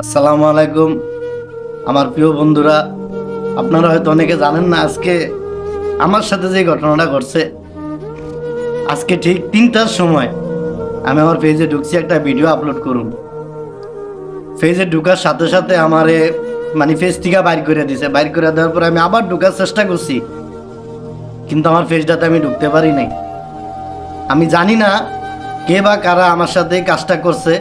আসসালামু আলাইকুম আমার প্রিয় বন্ধুরা। আপনারা হয়তো অনেকে জানেন না, আজকে আমার সাথে যে ঘটনাটা ঘটছে, আজকে ঠিক 3টার সময় আমি আমার পেজে ঢুকছি একটা ভিডিও আপলোড করুন। পেজে ঢুকার সাথে সাথে আমারে মানে পেজ থেকে বাইর করে দিছে। বাইর করে দেওয়ার পরে আমি আবার ঢুকার চেষ্টা করছি, কিন্তু আমার পেজটাতে আমি ঢুকতে পারি নাই। আমি জানি না কে বা কারা আমার সাথে এই কাজটা করছে।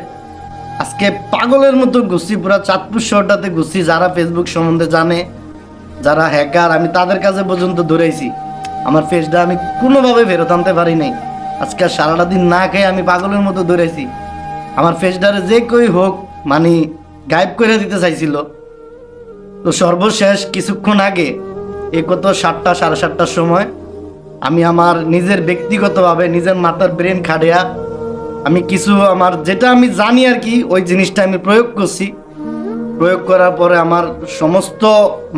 আজকে পাগলের মতো ঘুরছি, পুরা চাঁদপুর শহরটাতে ঘুরছি। যারা ফেসবুক সম্বন্ধে জানে, যারা হ্যাকার, আমি তাদের কাছে পর্যন্ত দৌড়াইছি। আমার ফেসটা আমি কোনোভাবে ফেরত আনতে পারি নাই। আজকে সারাটা দিন না খেয়ে আমি পাগলের মতো দৌড়াইছি। আমার ফেসটারে যে কই হোক মানে গায়েব করে দিতে চাইছিল। তো সর্বশেষ কিছুক্ষণ আগে কত 7টা 7:30টার সময় আমি আমার নিজের ব্যক্তিগতভাবে নিজের মাথার ব্রেন খাটিয়া আমি কিছু আমার যেটা আমি জানি আর কি, ওই জিনিসটা আমি প্রয়োগ করছি। প্রয়োগ করার পরে আমার সমস্ত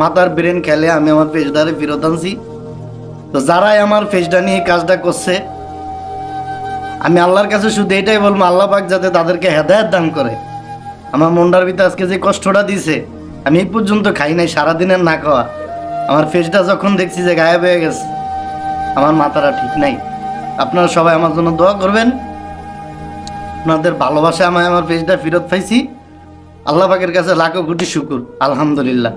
মাথার ব্রেন খেলে আমি আমার ফেসটারে ফেরত আনছি। তো যারাই আমার ফেসটা নিয়ে কাজটা করছে, আমি আল্লাহর কাছে শুধু এটাই বলবো, আল্লাহ পাক যাতে তাদেরকে হেদায়েত দান করে। আমার মনটার ভিতরে আজকে যে কষ্টটা দিছে, আমি এই পর্যন্ত খাই নাই সারাদিনের না খাওয়া। আমার ফেসটা যখন দেখছি যে গায়েব হয়ে গেছে, আমার মাথাটা ঠিক নাই। আপনারা সবাই আমার জন্য দোয়া করবেন। আপনাদের ভালোবাসা আমি আমার ফেসটা ফেরত পাইছি। আল্লাহ পাকের কাছে লাখো কোটি শুকুর, আলহামদুলিল্লাহ।